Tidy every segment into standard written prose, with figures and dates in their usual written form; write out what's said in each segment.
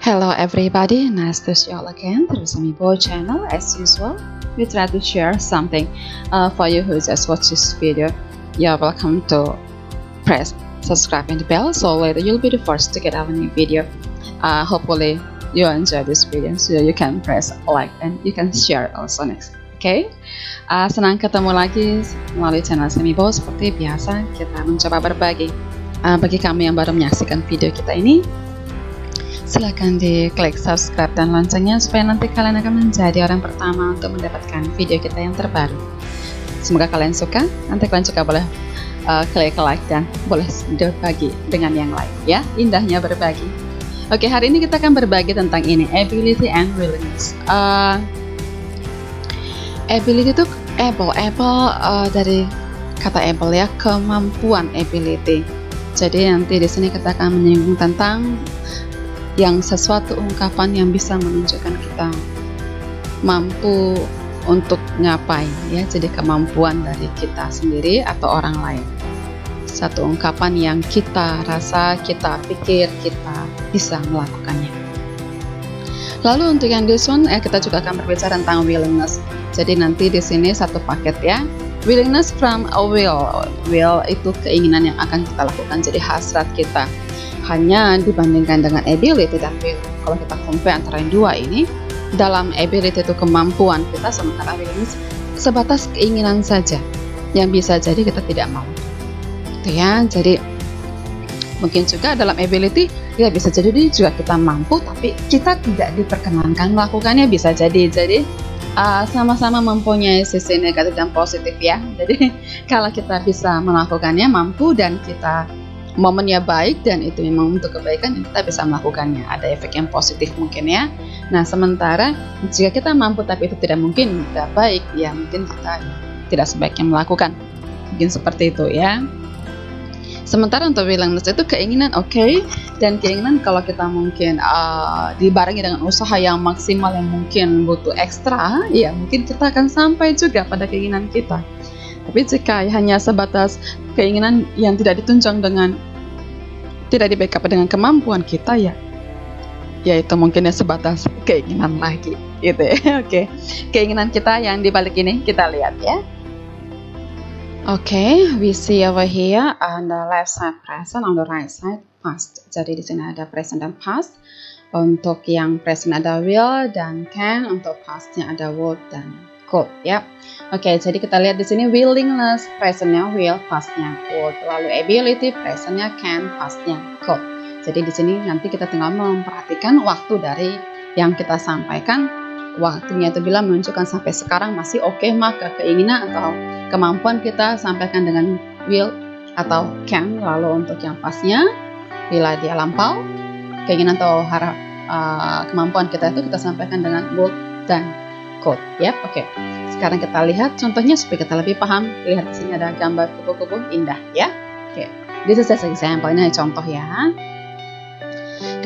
Hello everybody, nice to see you all again through Samibo channel. As usual, we try to share something for you who just watch this video. You're welcome to press subscribe and the bell so later you'll be the first to get our new video. Hopefully you enjoy this video, so you can press like and you can share also next. Okay? Senang ketemu lagi melalui channel Samibo. Seperti biasa kita mencoba berbagi. Bagi kamu yang baru menyaksikan video kita ini, silahkan diklik subscribe dan loncengnya supaya nanti kalian akan menjadi orang pertama untuk mendapatkan video kita yang terbaru. Semoga kalian suka. Nanti kalian juga boleh klik like dan boleh berbagi dengan yang lain ya. Indahnya berbagi. Oke, hari ini kita akan berbagi tentang ini, ability and willingness. Ability itu able dari kata able ya, kemampuan, ability. Jadi nanti di sini kita akan menyinggung tentang yang sesuatu ungkapan yang bisa menunjukkan kita mampu untuk ngapain ya, jadi kemampuan dari kita sendiri atau orang lain, satu ungkapan yang kita rasa, kita pikir kita bisa melakukannya. Lalu untuk yang this one kita juga akan berbicara tentang willingness. Jadi nanti di sini satu paket ya, willingness from a will itu keinginan yang akan kita lakukan, jadi hasrat kita. Hanya dibandingkan dengan ability dan will, kalau kita compare antara yang dua ini, dalam ability itu kemampuan kita, sementara willingness sebatas keinginan saja yang bisa jadi kita tidak mau gitu ya. Jadi mungkin juga dalam ability ya bisa jadi juga kita mampu tapi kita tidak diperkenankan melakukannya, bisa jadi sama-sama mempunyai sisi negatif dan positif ya. Jadi kalau kita bisa melakukannya, mampu dan kita momennya baik dan itu memang untuk kebaikan, kita bisa melakukannya, ada efek yang positif mungkin ya. Nah sementara jika kita mampu tapi itu tidak mungkin, tidak baik ya, mungkin kita tidak sebaiknya melakukan, mungkin seperti itu ya. Sementara untuk willingness itu keinginan, oke, dan keinginan kalau kita mungkin dibarengi dengan usaha yang maksimal yang mungkin butuh ekstra ya, mungkin kita akan sampai juga pada keinginan kita. Tapi jika hanya sebatas keinginan yang tidak ditunjang dengan, tidak di-backup dengan kemampuan kita ya, yaitu mungkin sebatas keinginan lagi gitu ya. Oke, keinginan kita yang dibalik ini kita lihat ya. Oke, we see over here on the left side present, on the right side past. Jadi di sini ada present dan past. Untuk yang present ada will dan can, untuk pastnya ada would dan could ya. Oke, jadi kita lihat di sini willingness, presentnya will, pastnya would. Lalu ability, presentnya can, pastnya could. Jadi di sini nanti kita tinggal memperhatikan waktu dari yang kita sampaikan. Waktunya itu bila menunjukkan sampai sekarang masih oke, maka keinginan atau kemampuan kita sampaikan dengan will atau can. Lalu untuk yang pastnya, bila dia lampau, keinginan atau harap kemampuan kita itu kita sampaikan dengan would dan could ya. Oke. Sekarang kita lihat contohnya supaya kita lebih paham. Lihat di sini ada gambar kupu-kupu indah ya. Oke. This is just example, ini contoh ya.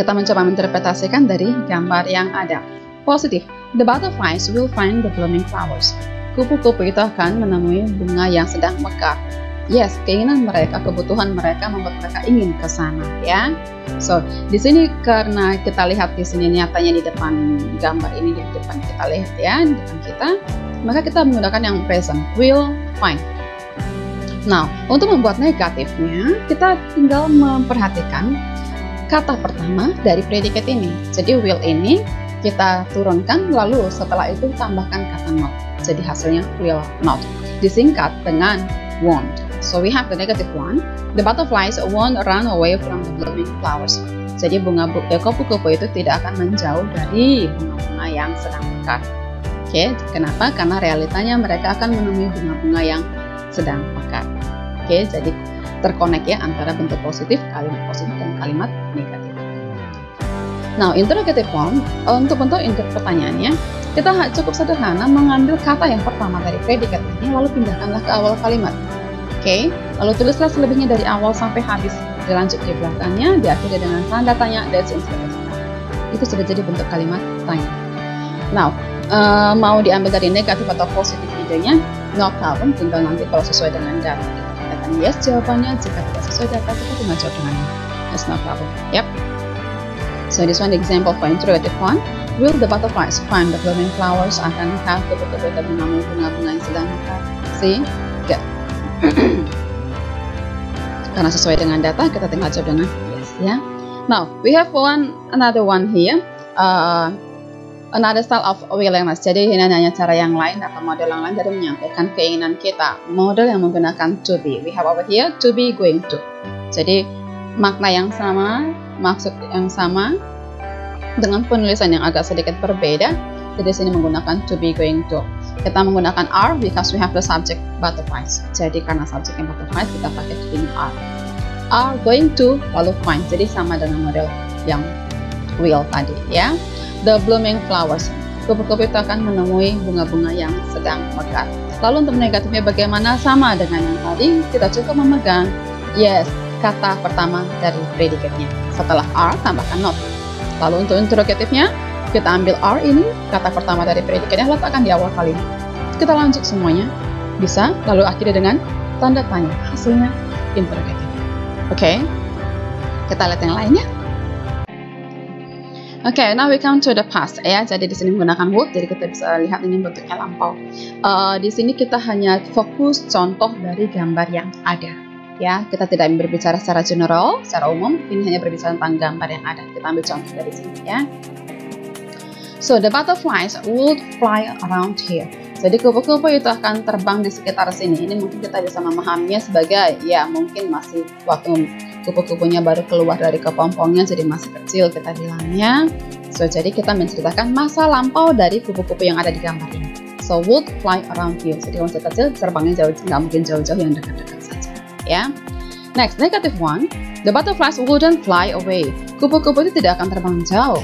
Kita mencoba menginterpretasikan dari gambar yang ada. Positif. The butterflies will find the blooming flowers. Kupu-kupu itu akan menemui bunga yang sedang mekar. Yes, keinginan mereka, kebutuhan mereka membuat mereka ingin ke sana ya. So, di sini karena kita lihat di sini nyatanya di depan gambar ini, di depan kita lihat ya, di depan kita, maka kita menggunakan yang present, will find. Nah, untuk membuat negatifnya, kita tinggal memperhatikan kata pertama dari predikat ini. Jadi will ini kita turunkan, lalu setelah itu tambahkan kata not. Jadi hasilnya will not. Disingkat dengan won't. So we have the negative one. The butterflies won't run away from the blooming flowers. Jadi kupu-kupu itu tidak akan menjauh dari bunga-bunga yang sedang mekar. Oke, kenapa? Karena realitanya mereka akan menemui bunga-bunga yang sedang mekar. Oke, jadi terkonek ya antara bentuk positif, kalimat positif dan kalimat negatif. Now, interrogative form, untuk bentuk pertanyaannya, kita cukup sederhana mengambil kata yang pertama dari predikat ini, lalu pindahkanlah ke awal kalimat. Oke, lalu tulislah selebihnya dari awal sampai habis, dilanjut di belakangnya, diakhiri dengan tanda tanya, that's interesting. Itu sudah jadi bentuk kalimat tanya. Now, mau diambil dari negatif atau positif idenya, no problem, tinggal nanti kalau sesuai dengan data kita katakan yes jawabannya, jika tidak sesuai data kita tinggal jawab dengan no. That's no problem. Yep. So this one example for interrogative one. Will the butterflies find the blooming flowers? Akankah kupu-kupu itu menemui bunga-bunga yang sedang mekar? See? Good. Karena sesuai dengan data, kita tinggal jawab dengan yes, ya. Now, we have another one here. Another style of willingness. Jadi ini hanya cara yang lain atau model yang lain dari menyampaikan keinginan kita. Model yang menggunakan to be. We have over here to be, going to. Jadi makna yang sama, maksud yang sama, dengan penulisan yang agak sedikit berbeda. Jadi sini menggunakan to be, going to. Kita menggunakan are because we have the subject butterflies. Jadi karena subjeknya butterflies, kita pakai to be are. Are going to lalu find. Jadi sama dengan model yang will tadi, ya. The blooming flowers. Kupu-kupu itu akan menemui bunga-bunga yang sedang mekar. Lalu untuk negatifnya bagaimana? Sama dengan yang tadi, kita cukup memegang yes, kata pertama dari predikatnya. Setelah are, tambahkan not. Lalu untuk interrogatifnya, kita ambil are ini, kata pertama dari predikatnya, letakkan di awal kalimat. Kita lanjut semuanya, bisa, lalu akhiri dengan tanda tanya. Hasilnya interrogatif. Oke, kita lihat yang lainnya. Oke, now we come to the past, ya. Jadi di sini menggunakan would, jadi kita bisa lihat ini bentuknya lampau. Di sini kita hanya fokus contoh dari gambar yang ada. Ya, kita tidak berbicara secara general, secara umum. Ini hanya berbicara tentang gambar yang ada. Kita ambil contoh dari sini, ya. So the butterflies would fly around here. Jadi kupu-kupu itu akan terbang di sekitar sini. Ini mungkin kita bisa memahaminya sebagai, ya mungkin masih waktu kupu-kupunya baru keluar dari kepompongnya, jadi masih kecil kita bilangnya. So jadi kita menceritakan masa lampau dari kupu-kupu yang ada di gambar ini. So would fly around here. Jadi kalau masih kecil terbangnya jauh, nggak mungkin jauh-jauh, yang dekat-dekat saja. Ya. Next, negative one. The butterflies wouldn't fly away. Kupu-kupu itu tidak akan terbang jauh.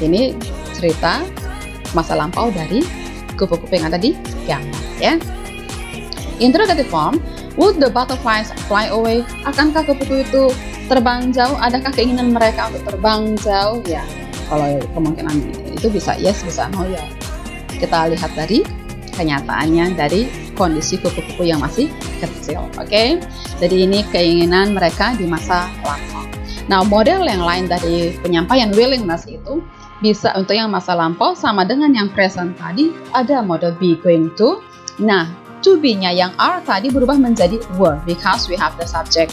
Ini cerita masa lampau dari kupu-kupu yang ada di gambar, ya. Interrogative form. Would the butterflies fly away? Akankah kupu-kupu itu terbang jauh? Adakah keinginan mereka untuk terbang jauh? Ya, kalau kemungkinan itu bisa yes, bisa no, ya. Kita lihat dari kenyataannya dari kondisi kupu-kupu yang masih kecil, oke? Jadi ini keinginan mereka di masa lampau. Nah, model yang lain dari penyampaian willingness itu bisa untuk yang masa lampau sama dengan yang present tadi, ada model be, going to. Nah, to be-nya yang are tadi berubah menjadi were because we have the subject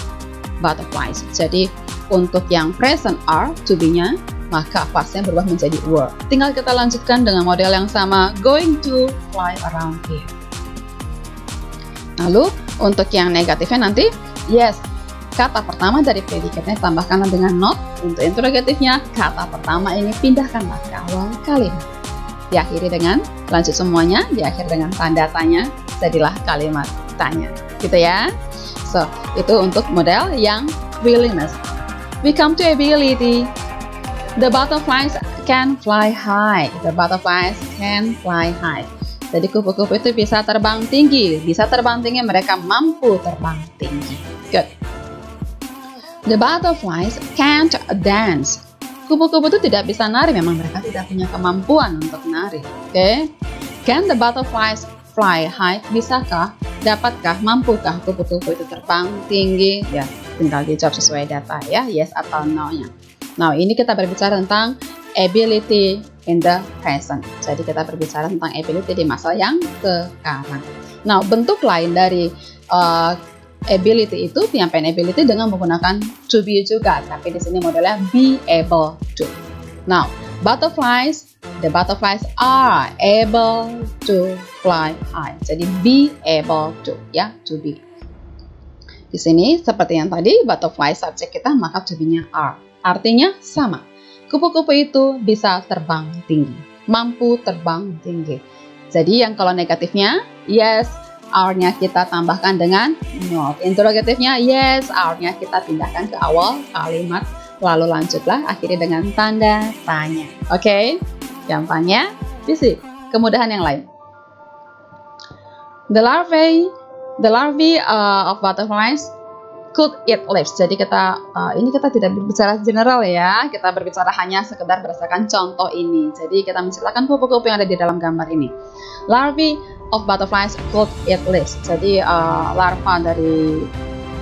butterflies. Jadi untuk yang present are, to be-nya, maka pastnya berubah menjadi were. Tinggal kita lanjutkan dengan model yang sama, going to fly around here. Lalu untuk yang negatifnya nanti, yes, kata pertama dari predikatnya tambahkanlah dengan not. Untuk interrogatifnya, kata pertama ini pindahkanlah ke awal kalimat. Diakhiri dengan, lanjut semuanya, diakhiri dengan tanda tanya, jadilah kalimat tanya. Gitu ya. So, itu untuk model yang willingness. We come to ability. The butterflies can fly high. The butterflies can fly high. Jadi kupu-kupu itu bisa terbang tinggi. Bisa terbang tinggi, mereka mampu terbang tinggi. Good. The butterflies can't dance. Kupu-kupu itu tidak bisa nari, memang mereka tidak punya kemampuan untuk nari. Oke. Can the butterflies fly high? Bisakah, dapatkah, mampukah kupu-kupu itu terbang tinggi? Ya, tinggal dijawab sesuai data ya, yes atau no-nya. Nah, ini kita berbicara tentang ability in the present. Jadi kita berbicara tentang ability di masa yang sekarang. Nah, bentuk lain dari ability itu, penyampaian ability dengan menggunakan to be juga, tapi di sini modelnya be able to. Now, butterflies, the butterflies are able to fly high. Jadi be able to, ya, to be. Di sini seperti yang tadi, butterfly subjek kita, maka to be-nya are. Artinya sama. Kupu-kupu itu bisa terbang tinggi, mampu terbang tinggi. Jadi yang kalau negatifnya, yes, are-nya kita tambahkan dengan not. Interrogatifnya, yes, are-nya kita pindahkan ke awal kalimat. Lalu lanjutlah, akhiri dengan tanda tanya. Oke, gampangnya, visi. Kemudahan yang lain. The larvae of butterflies could eat leaves. Jadi ini kita tidak berbicara general ya, kita berbicara hanya sekedar berdasarkan contoh ini. Jadi kita menceritakan kupu-kupu yang ada di dalam gambar ini. Larvae of butterflies could eat leaves. Jadi larva dari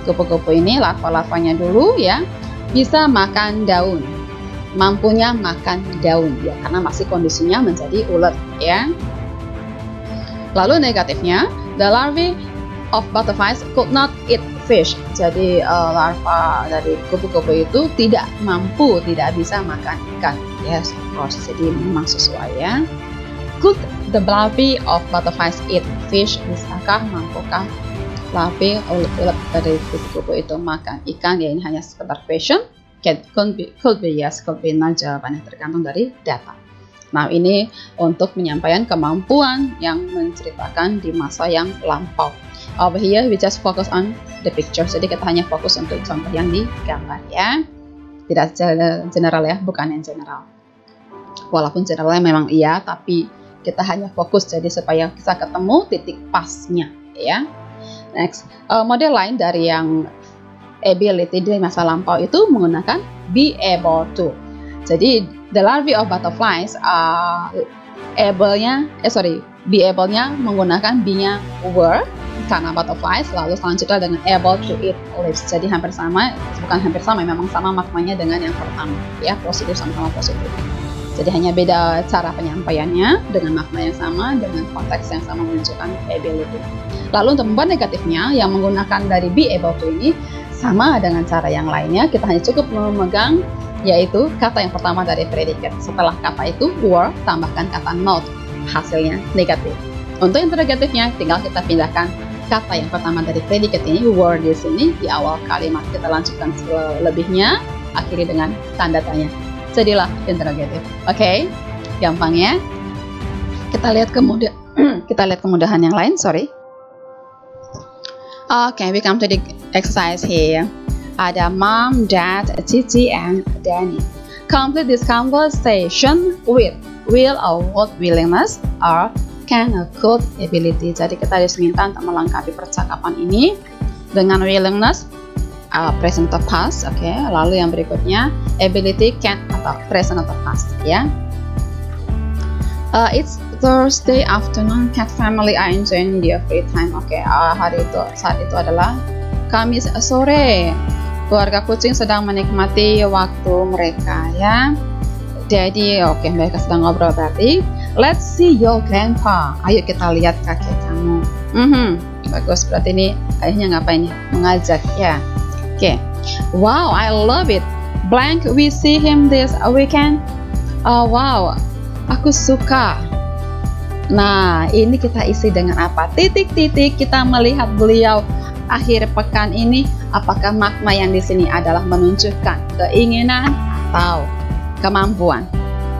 kupu-kupu ini, larva-larvanya dulu ya, bisa makan daun. mampunya makan daun ya, karena masih kondisinya menjadi ulet ya. Lalu negatifnya, the larvae of butterflies could not eat fish. Jadi larva dari kupu-kupu itu tidak bisa makan ikan. Yes, of course. Jadi memang sesuai ya. Could the larvae of butterflies eat fish? Mampukah larvae ulet dari kupu-kupu itu makan ikan? Ya, ini hanya sekedar question. Could be yes, could be no, jawabannya tergantung dari data. Nah, ini untuk menyampaikan kemampuan yang menceritakan di masa yang lampau. Over here we just focus on the picture. Jadi kita hanya fokus untuk contoh yang digambar ya. Tidak general ya, bukan yang general. Walaupun generalnya memang iya, tapi kita hanya fokus jadi supaya bisa ketemu titik pasnya ya. Next, model lain dari yang ability di masa lampau itu menggunakan be able to. Jadi the larvae of butterflies be able-nya menggunakan be-nya were karena butterflies, lalu selanjutnya dengan able to eat leaves. Jadi hampir sama, bukan hampir sama, memang sama maknanya dengan yang pertama ya, positif sama-sama positif. Jadi hanya beda cara penyampaiannya dengan makna yang sama, dengan konteks yang sama menunjukkan ability. Lalu untuk membuat negatifnya yang menggunakan dari be able to ini sama dengan cara yang lainnya, kita hanya cukup memegang yaitu kata yang pertama dari predicate. Setelah kata itu were, tambahkan kata not, hasilnya negatif. Untuk interrogatifnya tinggal kita pindahkan kata yang pertama dari predicate ini were di sini di awal kalimat, kita lanjutkan selebihnya akhiri dengan tanda tanya. Jadilah interrogatif. Oke, gampang ya. Kita lihat kemudahan yang lain. Okay, we come to the exercise here. Ada Mom, Dad, Cici, and Danny. Complete this conversation with will or would willingness or can or could ability. Jadi kita diminta untuk melengkapi percakapan ini dengan willingness, present atau past. Oke, lalu yang berikutnya ability, can atau present atau past ya. It's Thursday afternoon. Cat family are enjoying their free time. Oke, saat itu adalah Kamis sore. Keluarga kucing sedang menikmati waktu mereka ya. Jadi mereka sedang ngobrol berarti. Let's see your grandpa. Ayo kita lihat kakek kamu. Bagus, berarti ini ayahnya ngapain ya? Mengajak ya. Oke. Wow, I love it. Blank, we see him this weekend. Wow, aku suka. Nah, ini kita isi dengan apa? Titik-titik, kita melihat beliau akhir pekan ini. Apakah makna yang di sini adalah menunjukkan keinginan atau kemampuan?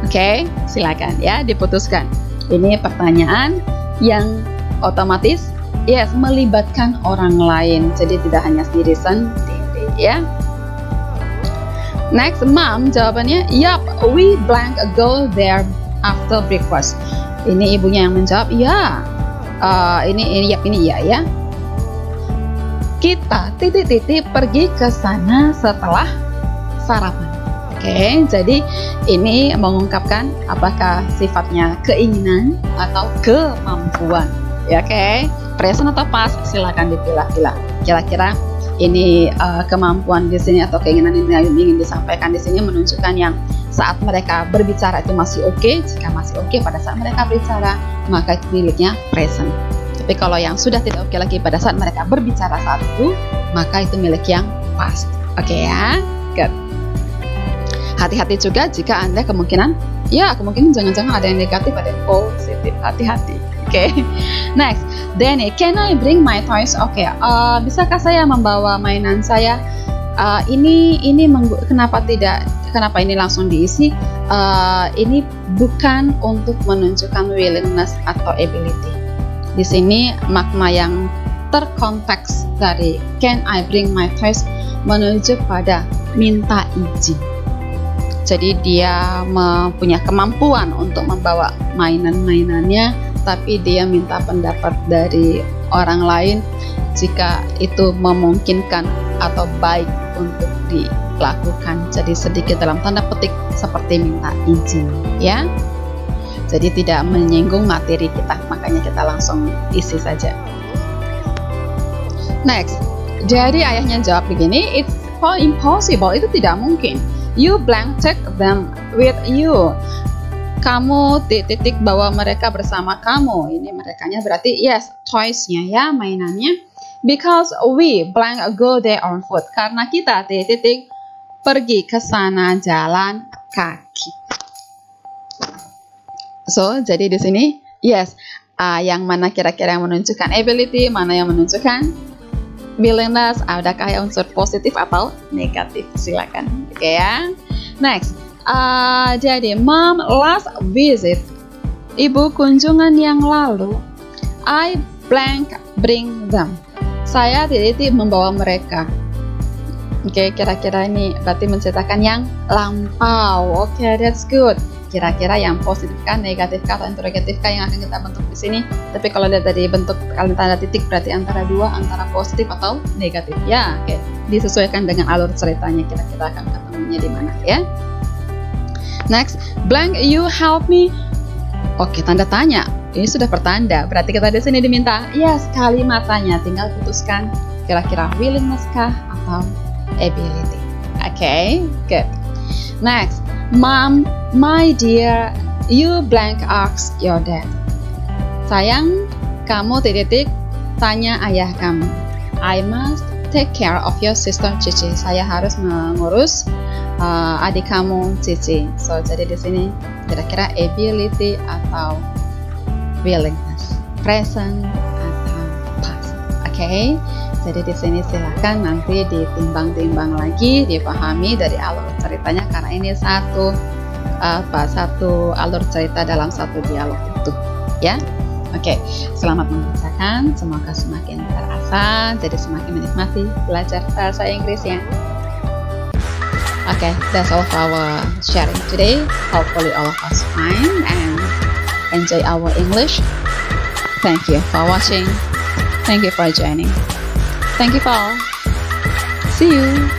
Oke, silakan ya diputuskan. Ini pertanyaan yang otomatis yes melibatkan orang lain. Jadi tidak hanya diri sendiri ya. Next, Mom, jawabannya yup, we blank go there after breakfast. Ini ibunya yang menjawab ya. Ini iya ya. Kita titik-titik pergi ke sana setelah sarapan. Oke, jadi ini mengungkapkan apakah sifatnya keinginan atau kemampuan. Ya, oke. Present atau past, silakan dipilah-pilah. Kira-kira ini kemampuan di sini atau keinginan yang ingin disampaikan di sini menunjukkan yang saat mereka berbicara itu masih oke. Jika masih oke pada saat mereka berbicara, maka itu miliknya present. Tapi kalau yang sudah tidak oke lagi pada saat mereka berbicara saat itu, maka itu milik yang past. Oke ya, good. Hati-hati juga jika Anda kemungkinan jangan-jangan ada yang negatif, ada yang positif. Hati-hati. Oke. Next, Danny, can I bring my toys? Oke, bisakah saya membawa mainan saya? Kenapa ini langsung diisi? Ini bukan untuk menunjukkan willingness atau ability. Di sini makna yang terkonteks dari can I bring my toys menuju pada minta izin. Jadi dia mempunyai kemampuan untuk membawa mainan-mainannya, tapi dia minta pendapat dari orang lain jika itu memungkinkan atau baik untuk dilakukan. Jadi sedikit dalam tanda petik seperti minta izin ya. Jadi tidak menyinggung materi kita, makanya kita langsung isi saja. Next, jadi ayahnya jawab begini, it's impossible, itu tidak mungkin. You blank take them with you. Kamu titik bawa mereka bersama kamu. Ini merekanya berarti yes, choice-nya ya, mainannya. Because we blank go there on foot. Karena kita titik pergi ke sana jalan kaki. So, jadi di sini yes, yang mana kira-kira yang menunjukkan ability, mana yang menunjukkan willingness, adakah yang unsur positif atau negatif? Silakan. Oke ya. Next. Jadi mom last visit, ibu kunjungan yang lalu, I blank bring them, saya titik membawa mereka. Oke, kira-kira ini berarti menceritakan yang lampau. Oke, that's good. Kira-kira yang positif kah, negatif kah, atau interrogatif kah yang akan kita bentuk di sini? Tapi kalau lihat dari bentuk kalian tanda titik berarti antara dua, antara positif atau negatif. Ya, oke. Disesuaikan dengan alur ceritanya, kira-kira akan ketemunya di mana ya. Next, blank you help me. Oke, tanda tanya. Ini sudah pertanda. Berarti kita di sini diminta yes, kalimat tanya. Tinggal putuskan kira-kira willingness kah atau ability. Oke, good. Next, mom, my dear, you blank ask your dad. Sayang, kamu titik tanya ayah kamu. I must take care of your sister Cici. Saya harus mengurus adik kamu Cici. So jadi di sini kira-kira ability atau willingness, present atau past. Oke. Jadi di sini silahkan nanti ditimbang-timbang lagi, dipahami dari alur ceritanya karena ini satu alur cerita dalam satu dialog itu, ya. Oke, selamat membacakan. Semoga semakin terasa, jadi semakin menikmati belajar bahasa Inggris ya. Okay, that's all for our sharing today. Hopefully all of us fine and enjoy our English. Thank you for watching. Thank you for joining. Thank you for all. See you.